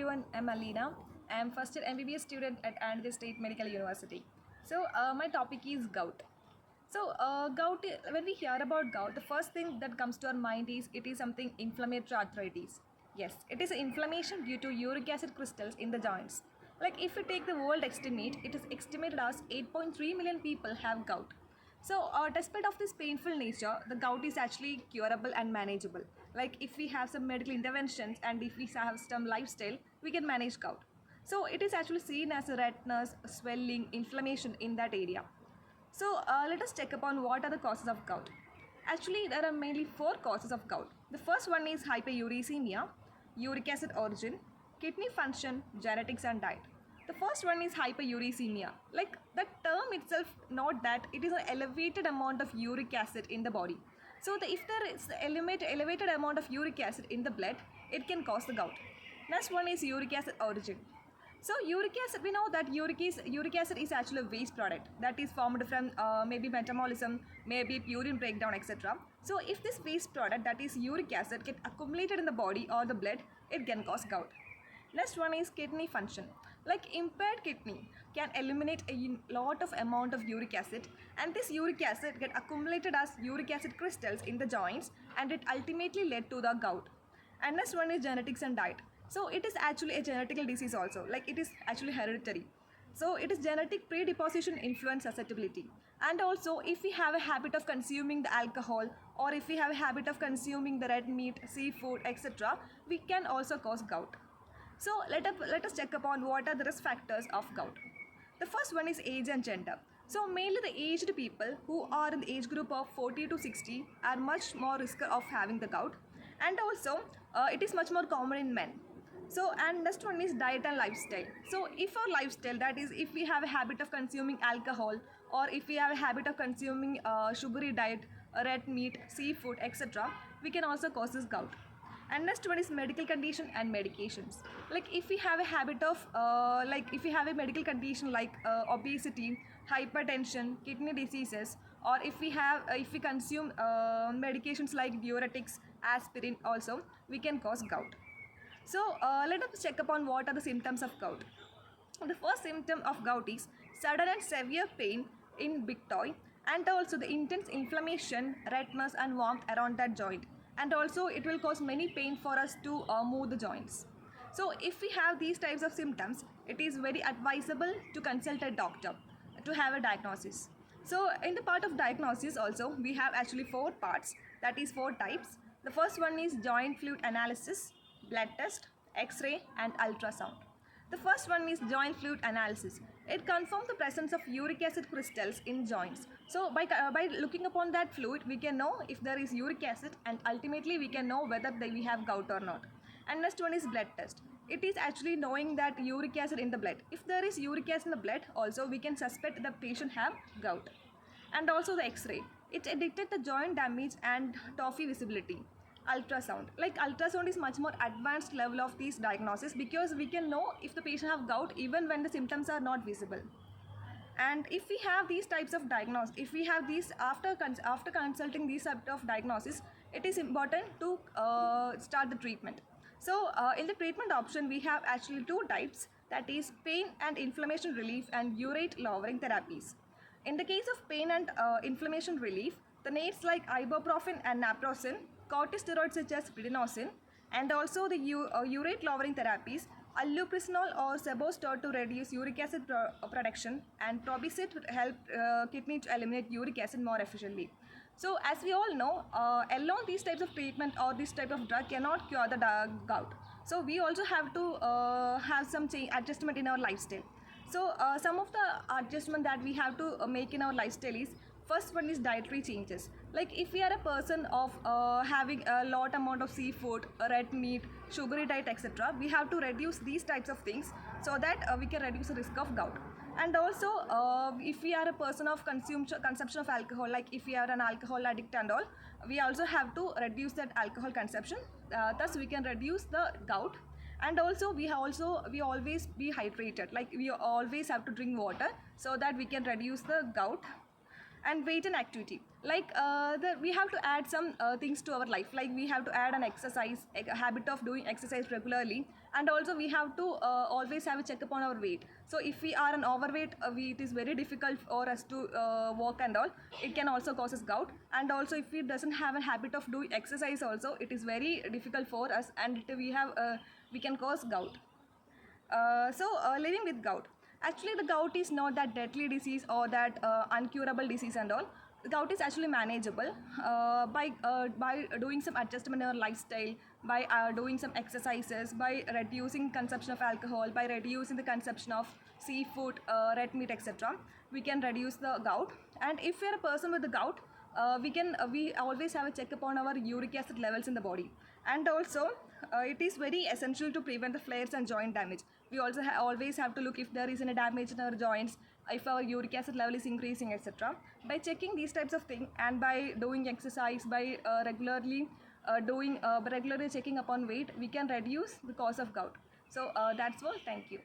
everyone. I'm Alina. I'm first year MBBS student at Andhra State Medical University. So my topic is gout. So gout, when we hear about gout, the first thing that comes to our mind is it is something inflammatory arthritis. Yes, it is inflammation due to uric acid crystals in the joints. Like if we take the world estimate, it is estimated as 8.3 million people have gout. So, despite of this painful nature, the gout is actually curable and manageable. Like if we have some medical interventions and if we have some lifestyle, we can manage gout. So, it is actually seen as a redness, swelling, inflammation in that area. So, let us check upon what are the causes of gout. Actually, there are mainly four causes of gout. The first one is hyperuricemia, uric acid origin, kidney function, genetics, and diet. The first one is hyperuricemia. Like the term itself, not that it is an elevated amount of uric acid in the body. So if there is elevated amount of uric acid in the blood, it can cause the gout. Next one is uric acid origin. So uric acid, we know that uric acid is actually a waste product that is formed from maybe metabolism, maybe urine breakdown, etc. So if this waste product, that is uric acid, get accumulated in the body or the blood, it can cause gout. Next one is kidney function. Like impaired kidney can eliminate a lot of amount of uric acid, and this uric acid get accumulated as uric acid crystals in the joints, and it ultimately led to the gout. And next one is genetics and diet. So it is actually a genetical disease also, like it is actually hereditary. So it is genetic predisposition influence susceptibility. And also if we have a habit of consuming the alcohol, or if we have a habit of consuming the red meat, seafood, etc., we can also cause gout. So let us check upon what are the risk factors of gout. The first one is age and gender. So mainly the aged people who are in the age group of 40 to 60 are much more risk of having the gout, and also it is much more common in men. So and next one is diet and lifestyle. So if our lifestyle, that is if we have a habit of consuming alcohol, or if we have a habit of consuming sugary diet, red meat, seafood, etc., we can also cause this gout. And next one is medical condition and medications. Like if we have a habit of if we have a medical condition like obesity, hypertension, kidney diseases, or if we consume medications like diuretics, aspirin also, we can cause gout. So let us check upon what are the symptoms of gout. The first symptom of gout is sudden and severe pain in big toe, and also the intense inflammation, redness and warmth around that joint, and also it will cause many pain for us to move the joints. So if we have these types of symptoms, it is very advisable to consult a doctor to have a diagnosis. So in the part of diagnosis also, we have actually four parts, that is four types. The first one is joint fluid analysis, blood test, x-ray and ultrasound. The first one is joint fluid analysis. It confirms the presence of uric acid crystals in joints. So by looking upon that fluid, we can know if there is uric acid, and ultimately we can know whether we have gout or not. And next one is blood test. It is actually knowing that uric acid in the blood. If there is uric acid in the blood, also we can suspect the patient have gout. And also the x-ray. It detects the joint damage and tophi visibility. Ultrasound, like ultrasound is much more advanced level of these diagnosis, because we can know if the patient have gout even when the symptoms are not visible. And if we have these types of diagnosis, if we have these after consulting these type of diagnosis, it is important to start the treatment. So in the treatment option, we have actually two types, that is pain and inflammation relief and urate lowering therapies. In the case of pain and inflammation relief, the names like ibuprofen and naproxen, corticosteroids such as prednisone, and also the urate lowering therapies, allopurinol or sebostol to reduce uric acid production, and probicid to help kidney to eliminate uric acid more efficiently. So as we all know, alone these types of treatment or this type of drug cannot cure the gout. So we also have to have some adjustment in our lifestyle. So some of the adjustment that we have to make in our lifestyle is, first one is dietary changes. Like if we are a person of having a lot amount of seafood, red meat, sugary diet, etc., we have to reduce these types of things so that we can reduce the risk of gout. And also if we are a person of consumption of alcohol, like if we are an alcohol addict and all, we also have to reduce that alcohol consumption, thus we can reduce the gout. And also we always be hydrated, like we always have to drink water so that we can reduce the gout. And weight and activity, like we have to add some things to our life, like we have to add an exercise, a habit of doing exercise regularly, and also we have to always have a check up on our weight. So if we are an overweight, it is very difficult for us to walk and all. It can also cause us gout. And also if we doesn't have a habit of doing exercise also, it is very difficult for us, and we can cause gout. Living with gout. Actually, the gout is not that deadly disease or that uncurable disease and all. The gout is actually manageable by doing some adjustment in our lifestyle, by doing some exercises, by reducing consumption of alcohol, by reducing the consumption of seafood, red meat, etc. We can reduce the gout. And if you're a person with the gout, we always have a checkup on our uric acid levels in the body. And also it is very essential to prevent the flares and joint damage. We also always have to look if there is any damage in our joints, if our uric acid level is increasing, etc. By checking these types of things and by doing exercise, by regularly checking upon weight, we can reduce the cause of gout. So that's all. Thank you.